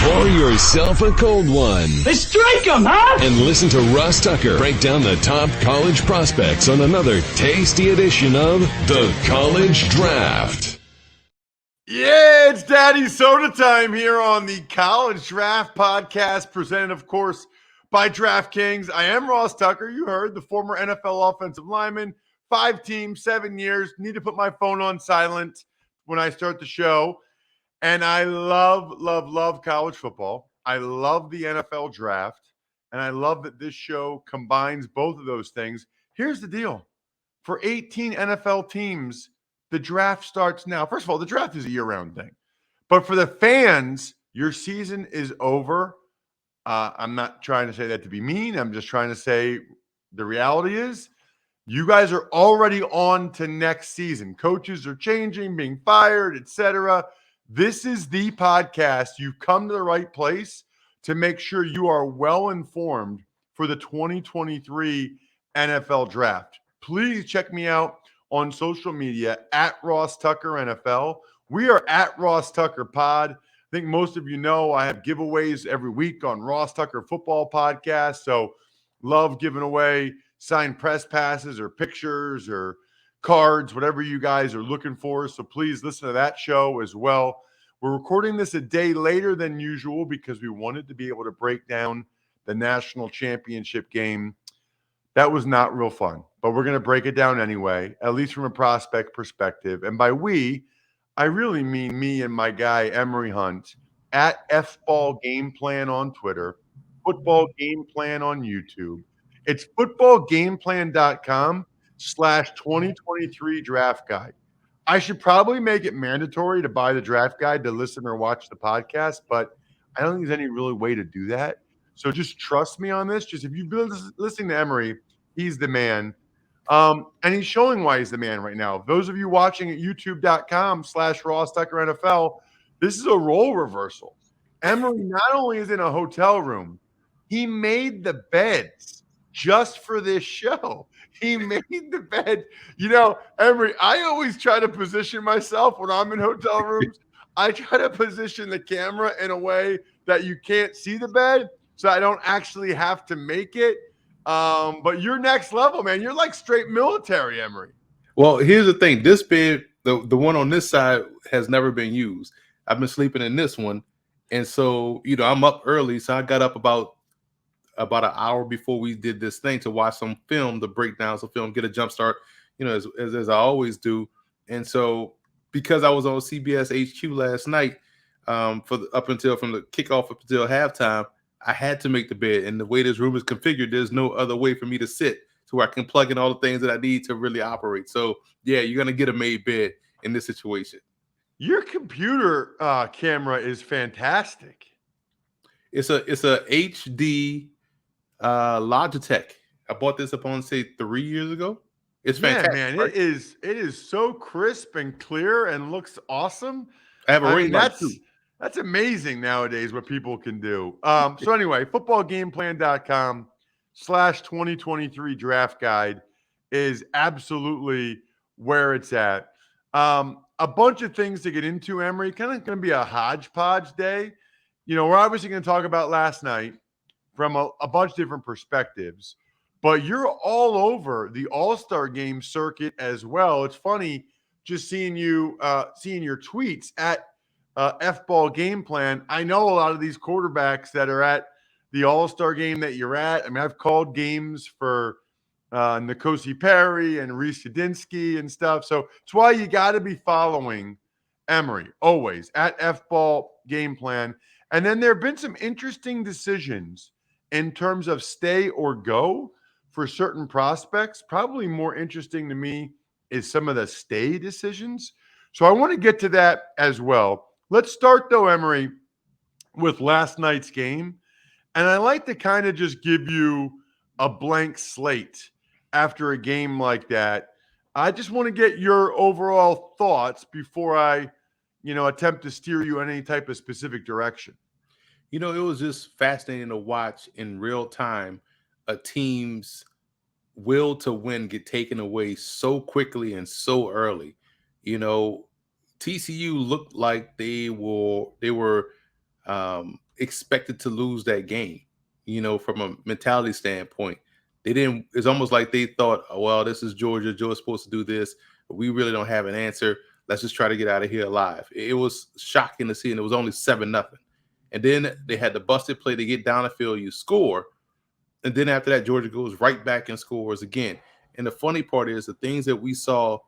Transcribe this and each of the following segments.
Pour yourself a cold one. Let's drink 'em, huh? And listen to Ross Tucker break down the top college prospects on another tasty edition of The College Draft. Yeah, it's Daddy Soda time here on the College Draft Podcast, presented, of course, by DraftKings. I am Ross Tucker. You heard, the former NFL offensive lineman, 5 teams, 7 years. Need to put my phone on silent when I start the show. And I love college football. I love the NFL draft. And I love that this show combines both of those things. Here's the deal. For 18 NFL teams, the draft starts now. First of all, the draft is a year-round thing. But for the fans, your season is over. I'm not trying to say that to be mean. I'm just trying to say the reality is you guys are already on to next season. Coaches are changing, being fired, etc. This is the podcast. You've come to the right place to make sure you are well informed for the 2023 NFL Draft. Please check me out on social media at Ross Tucker NFL. We are at Ross Tucker Pod. I think most of you know I have giveaways every week on Ross Tucker Football Podcast. So love giving away signed press passes or pictures or cards, whatever you guys are looking for. So please listen to that show as well. We're recording this a day later than usual because we wanted to be able to break down the national championship game. That was not real fun, but we're going to break it down anyway, at least from a prospect perspective. And by we, I really mean me and my guy, Emory Hunt, at FBall Game Plan on Twitter, Football Game Plan on YouTube. It's footballgameplan.com/2023 draft guide. I should probably make it mandatory to buy the draft guide to listen or watch the podcast, but I don't think there's any really way to do that. So just trust me on this. Just if you've been listening to Emory, he's the man. And he's showing why he's the man right now. Those of you watching at youtube.com/Ross Tucker NFL, this is a role reversal. Emory not only is in a hotel room, he made the beds just for this show. He made the bed. You know, Emory, I always try to position myself when I'm in hotel rooms. I try to position the camera in a way that you can't see the bed, so I don't actually have to make it. But you're next level, man. You're like straight military, Emory. Well, here's the thing. This bed, the one on this side, has never been used. I've been sleeping in this one. And so, I'm up early. So I got up about an hour before we did this thing to watch some film, to break down some film, get a jump start, as I always do. And so because I was on CBS HQ last night, from the kickoff up until halftime, I had to make the bed. And the way this room is configured, there's no other way for me to sit to where I can plug in all the things that I need to really operate. So yeah, you're going to get a made bed in this situation. Your computer camera is fantastic. It's a HD Logitech. I bought this upon, say, 3 years ago. It's fantastic. Yeah, man. Right? It is so crisp and clear and looks awesome. I have a ring light too. That's amazing nowadays what people can do. So anyway, footballgameplan.com/2023 draft guide is absolutely where it's at. A bunch of things to get into, Emory. Kind of going to be a hodgepodge day. We're obviously going to talk about last night from a bunch of different perspectives, but you're all over the All-Star game circuit as well. It's funny just seeing your tweets at F-Ball Game Plan. I know a lot of these quarterbacks that are at the All-Star game that you're at. I mean, I've called games for N'Kosi Perry and Reese Udinsky and stuff. So it's why you got to be following Emory always at F-Ball Game Plan. And then there have been some interesting decisions in terms of stay or go for certain prospects. Probably more interesting to me is some of the stay decisions. So I want to get to that as well. Let's start, though, Emory, with last night's game. And I like to kind of just give you a blank slate after a game like that. I just want to get your overall thoughts before I, attempt to steer you in any type of specific direction. It was just fascinating to watch in real time a team's will to win get taken away so quickly and so early. TCU looked like they were expected to lose that game. From a mentality standpoint, they didn't. It's almost like they thought, oh, well, this is Georgia. Georgia's supposed to do this, but we really don't have an answer. Let's just try to get out of here alive. It was shocking to see, and it was only 7-0. And then they had the busted play to get down the field. You score, and then after that, Georgia goes right back and scores again. And the funny part is the things that we saw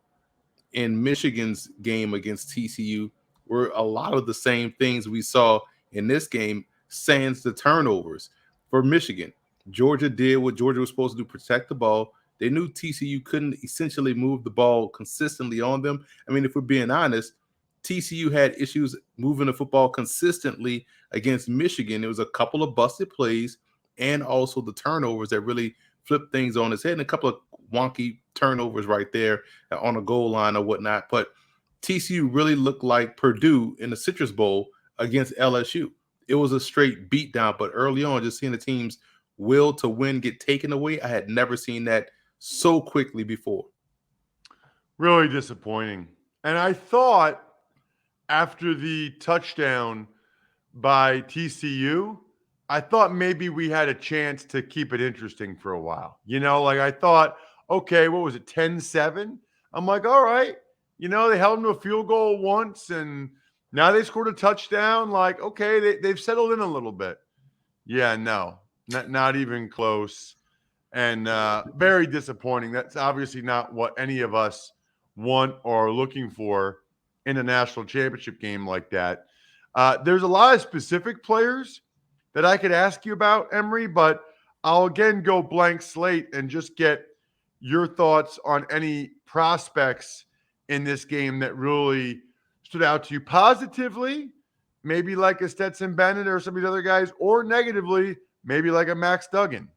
in Michigan's game against TCU were a lot of the same things we saw in this game, sans the turnovers for Michigan. Georgia did what Georgia was supposed to do, protect the ball. They knew TCU couldn't essentially move the ball consistently on them. I mean, if we're being honest, TCU had issues moving the football consistently against Michigan. There was a couple of busted plays and also the turnovers that really flipped things on its head, and a couple of wonky turnovers right there on a goal line or whatnot. But TCU really looked like Purdue in the Citrus Bowl against LSU. It was a straight beatdown, but early on, just seeing the team's will to win get taken away, I had never seen that so quickly before. Really disappointing. And I thought after the touchdown by TCU, I thought maybe we had a chance to keep it interesting for a while. Like I thought, okay, what was it, 10-7? I'm like, all right. They held them to a field goal once, and now they scored a touchdown. Like, okay, they've settled in a little bit. Yeah, no, not even close. And very disappointing. That's obviously not what any of us want or are looking for in a national championship game like that. There's a lot of specific players that I could ask you about, Emory, but I'll again go blank slate and just get your thoughts on any prospects in this game that really stood out to you positively, maybe like a Stetson Bennett or some of these other guys, or negatively, maybe like a Max Duggan.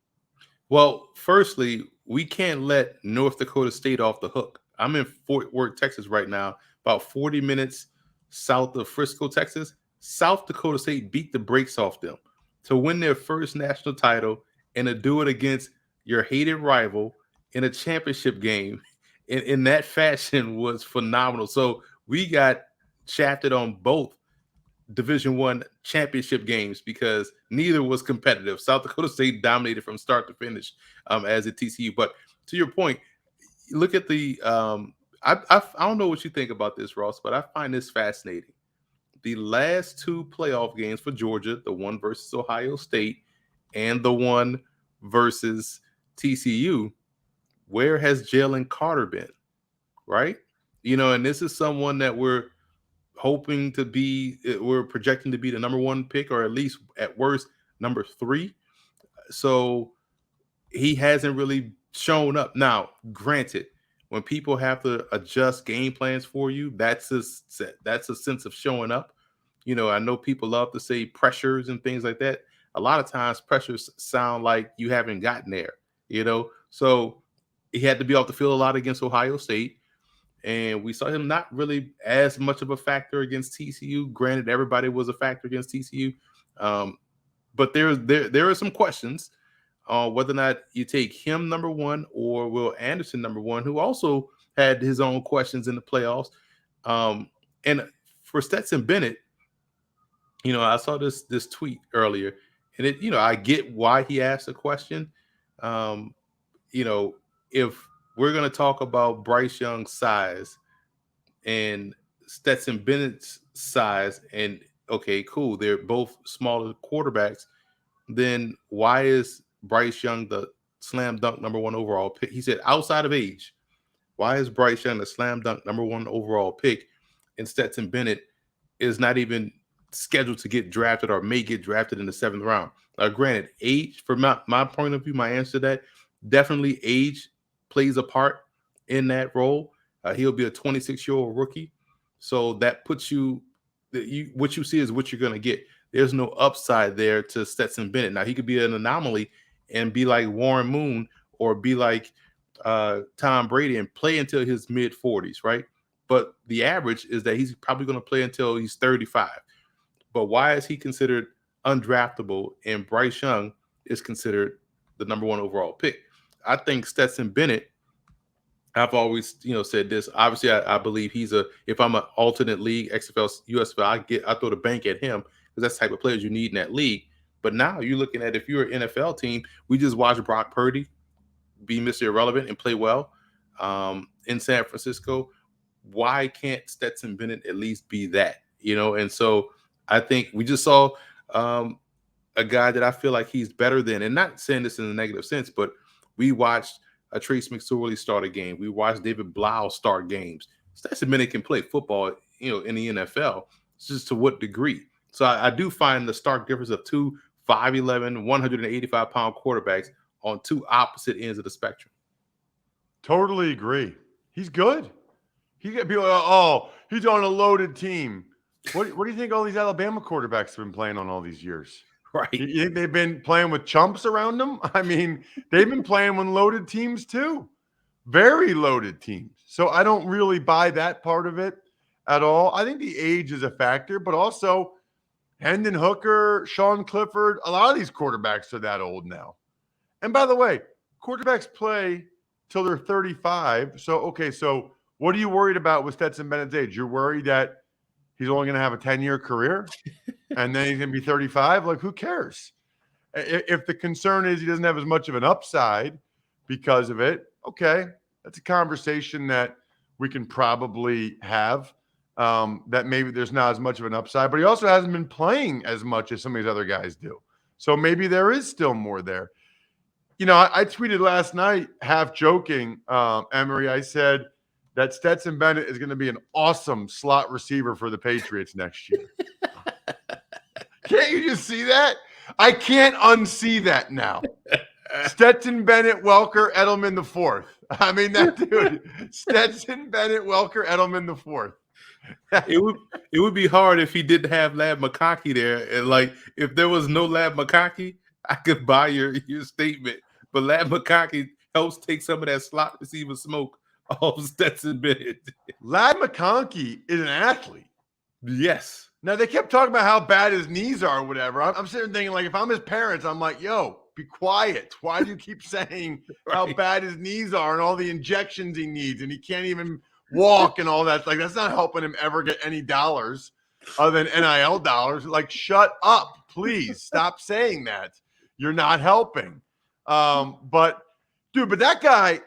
Well, firstly, we can't let North Dakota State off the hook. I'm in Fort Worth, Texas right now, about 40 minutes south of Frisco, Texas. South Dakota State beat the brakes off them to win their first national title and to do it against your hated rival in a championship game in that fashion was phenomenal. So we got shafted on both Division I championship games because neither was competitive. South Dakota State dominated from start to finish as a TCU. But to your point, look at the I don't know what you think about this, Ross, but I find this fascinating. The last two playoff games for Georgia, the one versus Ohio State and the one versus TCU, where has Jalen Carter been? Right? And this is someone that we're projecting to be the number one pick, or at least at worst number 3. So he hasn't really shown up. Now, granted, when people have to adjust game plans for you, that's a sense of showing up. I know people love to say pressures and things like that. A lot of times pressures sound like you haven't gotten there, So he had to be off the field a lot against Ohio State. And we saw him not really as much of a factor against TCU. Granted, everybody was a factor against TCU. But there are some questions whether or not you take him number 1 or Will Anderson number 1, who also had his own questions in the playoffs. And for Stetson Bennett, I saw this tweet earlier, and I get why he asked the question. If we're going to talk about Bryce Young's size and Stetson Bennett's size, and okay, cool, they're both smaller quarterbacks, then why is Bryce Young the slam dunk number 1 overall pick? He said, outside of age, why is Bryce Young the slam dunk number 1 overall pick and Stetson Bennett is not even scheduled to get drafted or may get drafted in the 7th round? Granted, age, from my point of view, my answer to that, definitely age plays a part in that role. He'll be a 26-year-old rookie. So that puts what you see is what you're going to get. There's no upside there to Stetson Bennett. Now, he could be an anomaly and be like Warren Moon or be like Tom Brady and play until his mid-40s, right? But the average is that he's probably going to play until he's 35. But why is he considered undraftable and Bryce Young is considered the number 1 overall pick? I think Stetson Bennett, I've always, said this. Obviously, I believe if I'm an alternate league, XFL, USFL, I throw the bank at him because that's the type of players you need in that league. But now you're looking at, if you're an NFL team, we just watched Brock Purdy be Mr. Irrelevant and play well in San Francisco. Why can't Stetson Bennett at least be that? And so I think we just saw a guy that I feel like he's better than, and not saying this in a negative sense, but we watched a Trace McSorley start a game. We watched David Blau start games. Stetson Bennett can play football, in the NFL. It's just to what degree. So I do find the stark difference of two 5'11", 185-pound quarterbacks on two opposite ends of the spectrum. Totally agree. He's good. He got people, oh, he's on a loaded team. What do you think all these Alabama quarterbacks have been playing on all these years? Right. You think they've been playing with chumps around them? I mean, they've been playing with loaded teams too. Very loaded teams. So I don't really buy that part of it at all. I think the age is a factor, but also Hendon Hooker, Sean Clifford, a lot of these quarterbacks are that old now. And by the way, quarterbacks play till they're 35. So what are you worried about with Stetson Bennett's age? You're worried that he's only going to have a 10-year career and then he's going to be 35? Like, who cares? If the concern is he doesn't have as much of an upside because of it, okay, that's a conversation that we can probably have, that maybe there's not as much of an upside, but he also hasn't been playing as much as some of these other guys do. So maybe there is still more there. I tweeted last night, half joking, Emory, I said that Stetson Bennett is going to be an awesome slot receiver for the Patriots next year. Can't you just see that? I can't unsee that now. Stetson Bennett, Welker, Edelman the fourth. I mean, that dude, Stetson Bennett, Welker, Edelman the fourth. It would be hard if he didn't have Lab McConkey there. And like, if there was no Lab McConkey, I could buy your statement. But Lab McConkey helps take some of that slot receiver smoke off Stetson Bennett. Lab McConkey is an athlete. Yes. Now, they kept talking about how bad his knees are or whatever. I'm sitting thinking, like, if I'm his parents, I'm like, yo, be quiet. Why do you keep saying how bad his knees are and all the injections he needs and he can't even walk and all that? Like, that's not helping him ever get any dollars other than NIL dollars. Like, shut up, please. Stop saying that. You're not helping. But that guy,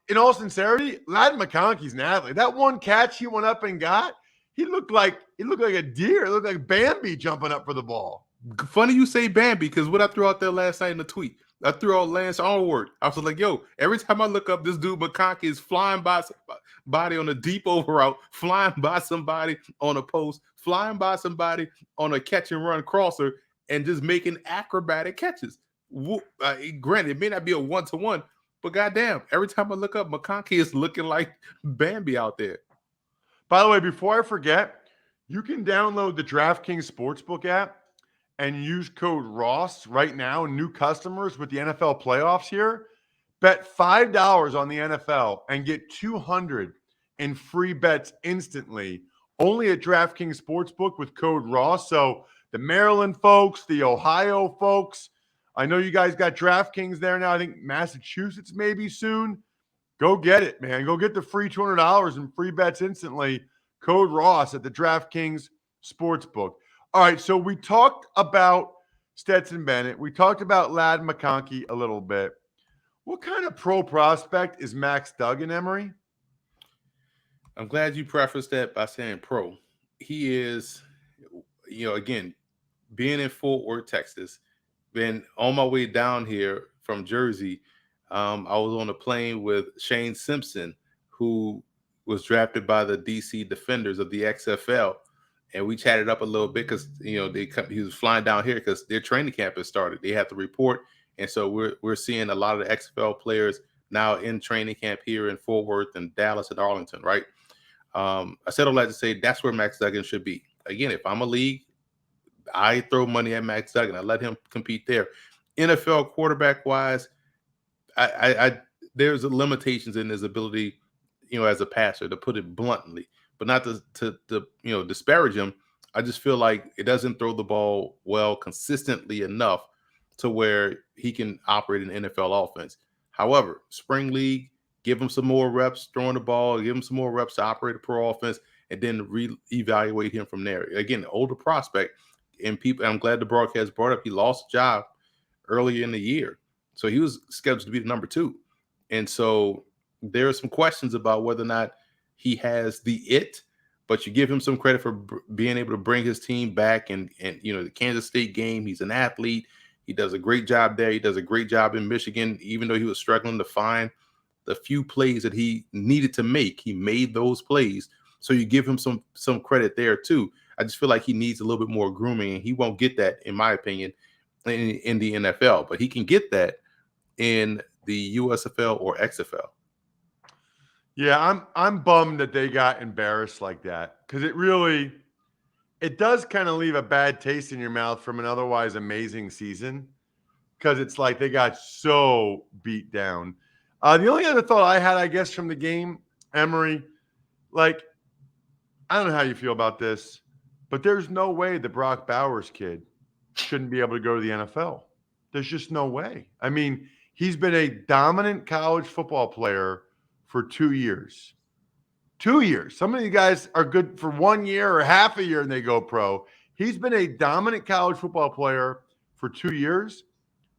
in all sincerity, Lad McConkey's an athlete. That one catch he went up and got, he looked like a deer. It looked like Bambi jumping up for the ball. Funny you say Bambi, because what I threw out there last night in the tweet, I threw out Lance Allward. I was like, yo, every time I look up, this dude McConkey is flying by somebody on a deep over route, flying by somebody on a post, flying by somebody on a catch and run crosser, and just making acrobatic catches. Granted, it may not be a one-to-one, but goddamn, every time I look up, McConkey is looking like Bambi out there. By the way, before I forget, you can download the DraftKings Sportsbook app and use code Ross right now. New customers with the NFL playoffs here, bet $5 on the NFL and get $200 in free bets instantly. Only at DraftKings Sportsbook with code Ross. So the Maryland folks, the Ohio folks, I know you guys got DraftKings there now. I think Massachusetts maybe soon. Go get it, man. Go get the free $200 in free bets instantly. Code Ross at the DraftKings Sportsbook. All right, so we talked about Stetson Bennett. We talked about Lad McConkey a little bit. What kind of pro prospect is Max Duggan, Emory? I'm glad you prefaced that by saying pro. He is, again, being in Fort Worth, Texas, been on my way down here from Jersey. I was on a plane with Shane Simpson, who was drafted by the DC Defenders of the XFL. And we chatted up a little bit because, he was flying down here because their training camp has started. They have to report. And so we're seeing a lot of the XFL players now in training camp here in Fort Worth and Dallas and Arlington, right? I said all that to say that's where Max Duggan should be. Again, if I'm a league, I throw money at Max Duggan. I let him compete there. NFL quarterback-wise, I there's limitations in his ability, as a passer, to put it bluntly, but not to disparage him. I just feel like it doesn't throw the ball well consistently enough to where he can operate an NFL offense. However, spring league, give him some more reps throwing the ball, give him some more reps to operate a pro offense, and then re-evaluate him from there. Again, older prospect, and people, I'm glad the broadcast brought up, he lost a job earlier in the year. So he was scheduled to be the number 2. And so there are some questions about whether or not he has the it, but you give him some credit for being able to bring his team back. And the Kansas State game, he's an athlete. He does a great job there. He does a great job in Michigan, even though he was struggling to find the few plays that he needed to make. He made those plays. So you give him some credit there too. I just feel like he needs a little bit more grooming, and he won't get that, in my opinion, in the NFL. But he can get that in the USFL or XFL. Yeah, I'm bummed that they got embarrassed like that, because it does kind of leave a bad taste in your mouth from an otherwise amazing season, because it's like they got so beat down. The only other thought I had, I guess, from the game, Emory, like, I don't know how you feel about this, but there's no way the Brock Bowers kid shouldn't be able to go to the NFL. There's just no way. I mean, he's been a dominant college football player for 2 years. 2 years. Some of you guys are good for 1 year or half a year and they go pro. He's been a dominant college football player for 2 years.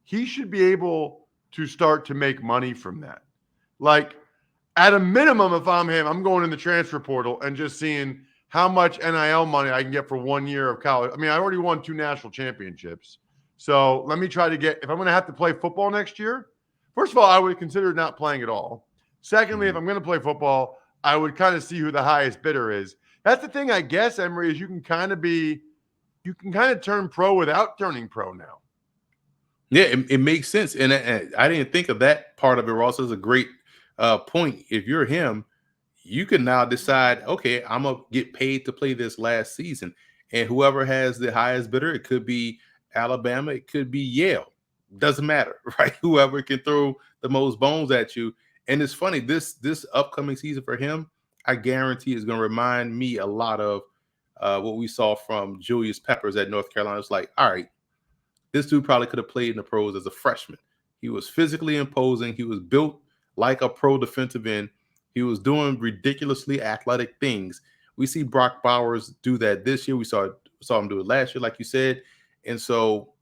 He should be able to start to make money from that. Like, at a minimum, if I'm him, I'm going in the transfer portal and just seeing how much NIL money I can get for 1 year of college. I mean, I already won 2 national championships. So let me try to get, if I'm going to have to play football next year, first of all, I would consider not playing at all. Secondly, if I'm going to play football, I would kind of see who the highest bidder is. That's the thing, I guess, Emory, is you can kind of turn pro without turning pro now. Yeah, it makes sense. And I didn't think of that part of it, Ross. Is a great point. If you're him, you can now decide, okay, I'm going to get paid to play this last season. And whoever has the highest bidder, it could be Alabama, it could be Yale. Doesn't matter, right? Whoever can throw the most bones at you. And it's funny, this upcoming season for him, I guarantee is going to remind me a lot of what we saw from Julius Peppers at North Carolina. It's like, all right, this dude probably could have played in the pros as a freshman. He was physically imposing. He was built like a pro defensive end. He was doing ridiculously athletic things. We see Brock Bowers do that this year. We saw him do it last year, like you said. And so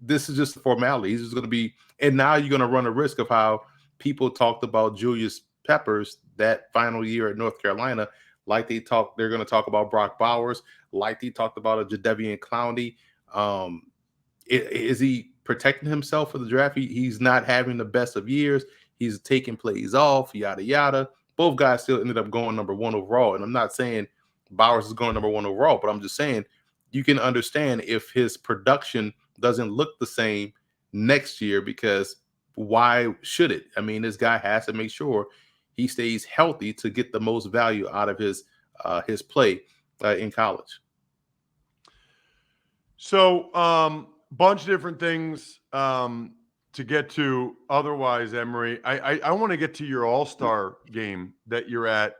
this is just a formality. He's just going to be, and now you're going to run a risk of how people talked about Julius Peppers that final year at North Carolina, like they're going to talk about Brock Bowers, like they talked about a Jadeveon Clowney. Is he protecting himself for the draft? He's not having the best of years. He's taking plays off, yada, yada. Both guys still ended up going number 1 overall. And I'm not saying Bowers is going number 1 overall, but I'm just saying you can understand if his production doesn't look the same next year, because why should it? I mean, this guy has to make sure he stays healthy to get the most value out of his play in college. So, bunch of different things to get to. Otherwise, Emory, I want to get to your All-Star game that you're at.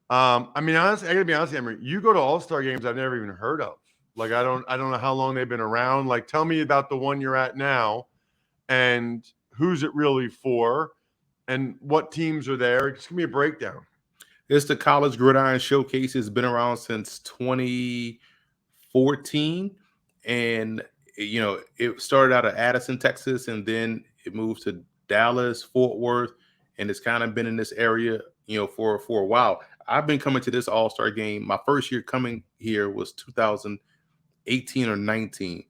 I mean, honestly, I gotta be honest, Emory, you go to All-Star games I've never even heard of. Like, I don't know how long they've been around. Like, tell me about the one you're at now, and who's it really for, and what teams are there. Just give me a breakdown. It's the College Gridiron Showcase. It's been around since 2014. And, it started out of Addison, Texas, and then it moved to Dallas, Fort Worth, and it's kind of been in this area, for a while. I've been coming to this All-Star game. My first year coming here was 2018 or 19,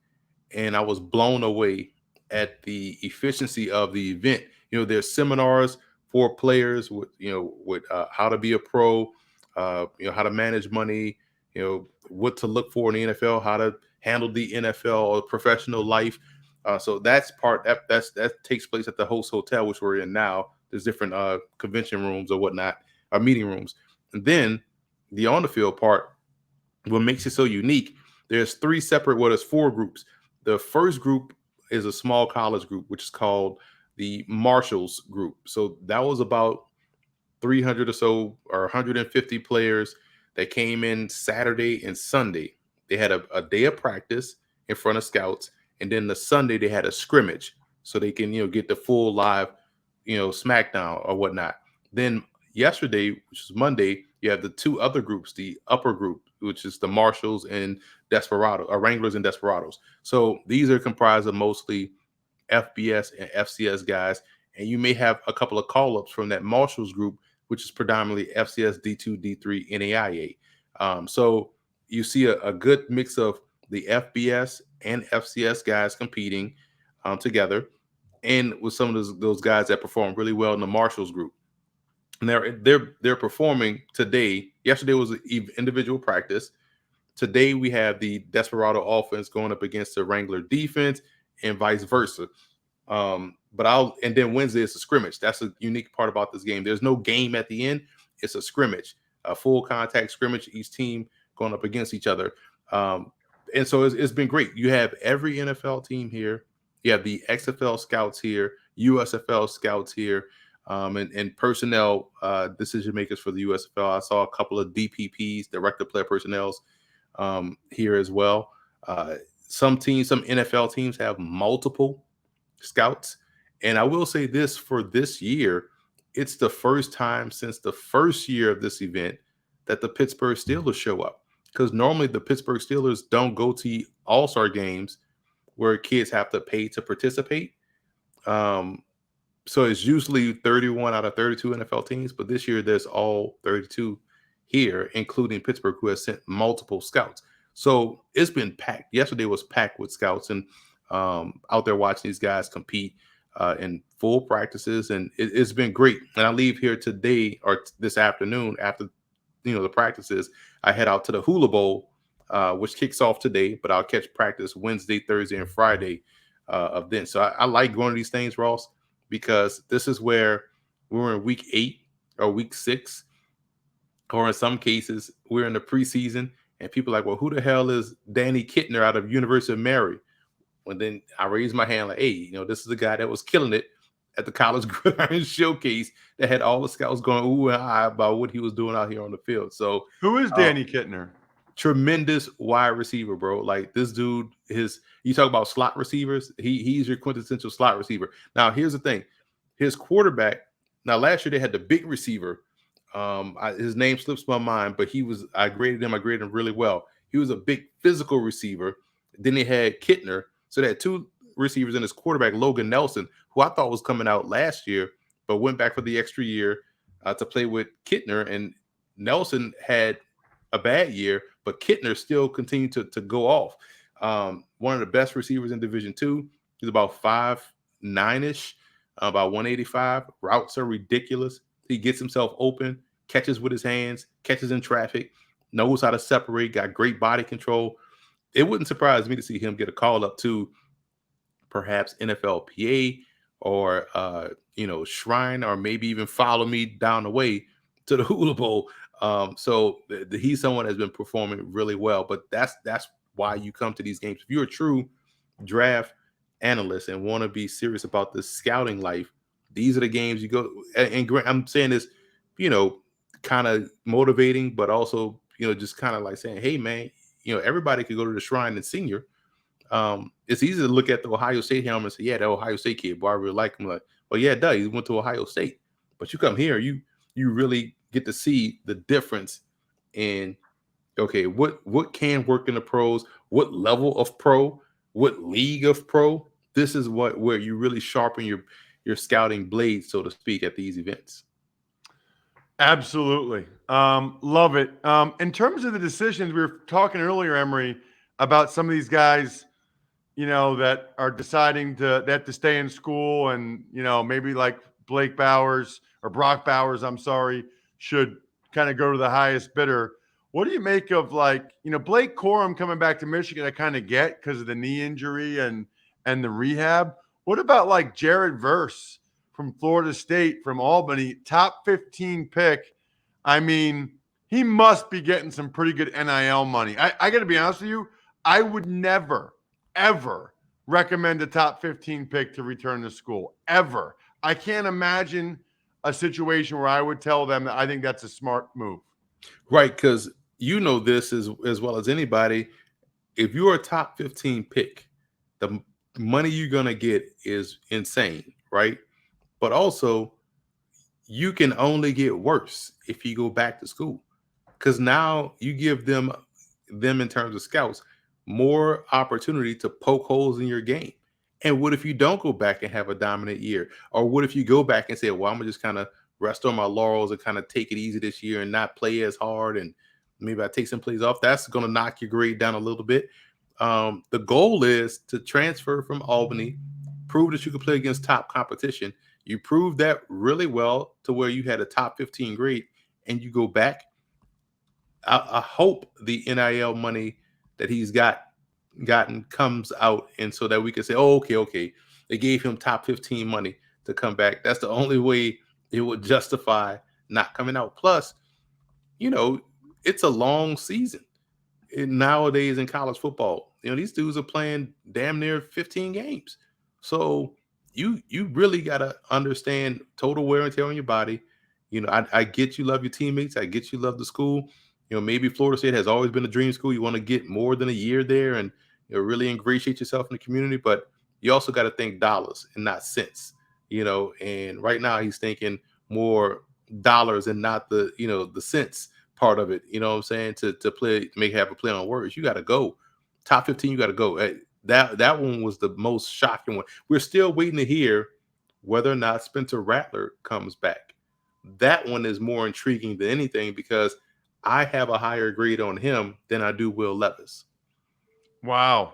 and I was blown away at the efficiency of the event. There's seminars for players with how to be a pro, how to manage money, what to look for in the NFL, how to handle the NFL or professional life. So that's part that takes place at the host hotel, which we're in now. There's different convention rooms or whatnot, meeting rooms. And then the on the field part, what makes it so unique, there's 4 groups. The first group is a small college group, which is called the Marshals group. So that was about 300 or so, or 150 players that came in Saturday and Sunday. They had a day of practice in front of scouts, and then the Sunday they had a scrimmage so they can get the full live smackdown or whatnot. Then yesterday, which is Monday, you have the 2 other groups, the upper group, which is the Marshals and Desperado or Wranglers and Desperados. So these are comprised of mostly FBS and FCS guys, and you may have a couple of call-ups from that Marshals group, which is predominantly FCS, D2, D3, NAIA. So you see a good mix of the FBS and FCS guys competing together, and with some of those guys that perform really well in the Marshals group. And they're performing today. Yesterday was an individual practice. Today we have the Desperado offense going up against the Wrangler defense, and vice versa. And then Wednesday is a scrimmage. That's a unique part about this game. There's no game at the end. It's a scrimmage, a full contact scrimmage. Each team going up against each other. And so it's been great. You have every NFL team here. You have the XFL scouts here, USFL scouts here, and personnel decision makers for the USFL. I saw a couple of DPPs, director player personnels, here as well. Some NFL teams have multiple scouts. And I will say this, for this year, it's the first time since the first year of this event that the Pittsburgh Steelers show up. Because normally the Pittsburgh Steelers don't go to all-star games where kids have to pay to participate. So it's usually 31 out of 32 NFL teams, but this year there's all 32 here, including Pittsburgh, who has sent multiple scouts. So it's been packed. Yesterday was packed with scouts and out there watching these guys compete in full practices, and it's been great. And I leave here today or this afternoon after the practices. I head out to the Hula Bowl, which kicks off today, but I'll catch practice Wednesday, Thursday, and Friday of then. So I like going to these things, Ross, because this is where we're in week 8 or week 6, or in some cases we're in the preseason, and people are like, well, who the hell is Danny Kittner out of University of Mary? Well, then I raised my hand like, hey, this is the guy that was killing it at the College Gridiron Showcase that had all the scouts going ooh and ah about what he was doing out here on the field. So who is Danny Kittner? Tremendous wide receiver, bro. Like, this dude, you talk about slot receivers, he's your quintessential slot receiver. Now, here's the thing. His quarterback, now last year they had the big receiver. His name slips my mind, but I graded him really well. He was a big physical receiver. Then they had Kittner. So they had 2 receivers in his quarterback, Logan Nelson, who I thought was coming out last year, but went back for the extra year to play with Kittner. And Nelson had a bad year, but Kittner still continued to go off. One of the best receivers in Division II. He's about 5'9"ish, about 185. Routes are ridiculous. He gets himself open, catches with his hands, catches in traffic, knows how to separate, got great body control. It wouldn't surprise me to see him get a call up to perhaps NFLPA or Shrine, or maybe even Follow Me down the way to the Hula Bowl. So he's someone that's been performing really well. But that's why you come to these games. If you're a true draft analyst and want to be serious about the scouting life, these are the games you go. And I'm saying this, kind of motivating, but also just kind of like saying, hey man, everybody could go to the Shrine and Senior. It's easy to look at the Ohio State helmet and say, yeah, that Ohio State kid, boy, I really like him. Like, well, yeah, duh, he went to Ohio State. But you come here, you really get to see the difference in, okay, what can work in the pros, what level of pro, what league of pro. This is where you really sharpen your scouting blade, so to speak, at these events. Absolutely. Love it. In terms of the decisions, we were talking earlier, Emory, about some of these guys, that are deciding they have to stay in school, and, maybe like Blake Bowers or Brock Bowers, I'm sorry, should kind of go to the highest bidder. What do you make of, Blake Corum coming back to Michigan? I kind of get because of the knee injury and the rehab. What about Jared Verse from Florida State, from Albany, top 15 pick? I mean, he must be getting some pretty good NIL money. I got to be honest with you. I would never, ever recommend a top 15 pick to return to school, ever. I can't imagine a situation where I would tell them that I think that's a smart move. Right, because this as well as anybody. If you're a top 15 pick, the money you're going to get is insane, right? But also, you can only get worse if you go back to school, because now you give them in terms of scouts more opportunity to poke holes in your game. And what if you don't go back and have a dominant year? Or what if you go back and say, well, I'm going to just kind of rest on my laurels and kind of take it easy this year and not play as hard, and maybe I take some plays off? That's going to knock your grade down a little bit. The goal is to transfer from Albany, prove that you can play against top competition. You proved that really well to where you had a top 15 grade, and you go back. I hope the NIL money that he's gotten comes out, and so that we can say, oh, okay, they gave him top 15 money to come back. That's the only way it would justify not coming out. Plus, it's a long season nowadays in college football. These dudes are playing damn near 15 games. So you really got to understand total wear and tear on your body. I get you love your teammates. I get you love the school. Maybe Florida State has always been a dream school. You want to get more than a year there and really ingratiate yourself in the community. But you also got to think dollars and not cents, and right now he's thinking more dollars and not the cents part of it. You know what I'm saying? To play, to have a play on words, you got to go top 15. You got to go. That one was the most shocking one. We're still waiting to hear whether or not Spencer Rattler comes back. That one is more intriguing than anything because I have a higher grade on him than I do Will Levis. Wow.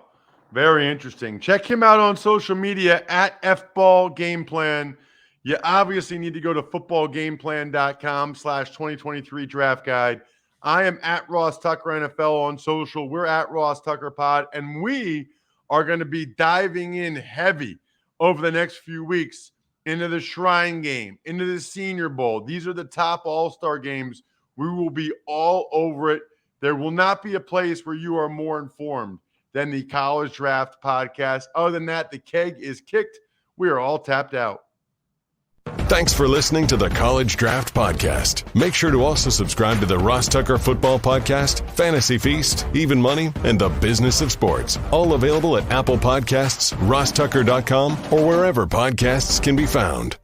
Very interesting. Check him out on social media at FBall Game Plan. You obviously need to go to footballgameplan.com/2023 draft guide. I am at Ross Tucker NFL on social. We're at Ross Tucker Pod, and we are going to be diving in heavy over the next few weeks into the Shrine Game, into the Senior Bowl. These are the top all-star games. We will be all over it. There will not be a place where you are more informed than the College Draft Podcast. Other than that, the keg is kicked. We are all tapped out. Thanks for listening to the College Draft Podcast. Make sure to also subscribe to the Ross Tucker Football Podcast, Fantasy Feast, Even Money, and The Business of Sports. All available at Apple Podcasts, rosstucker.com, or wherever podcasts can be found.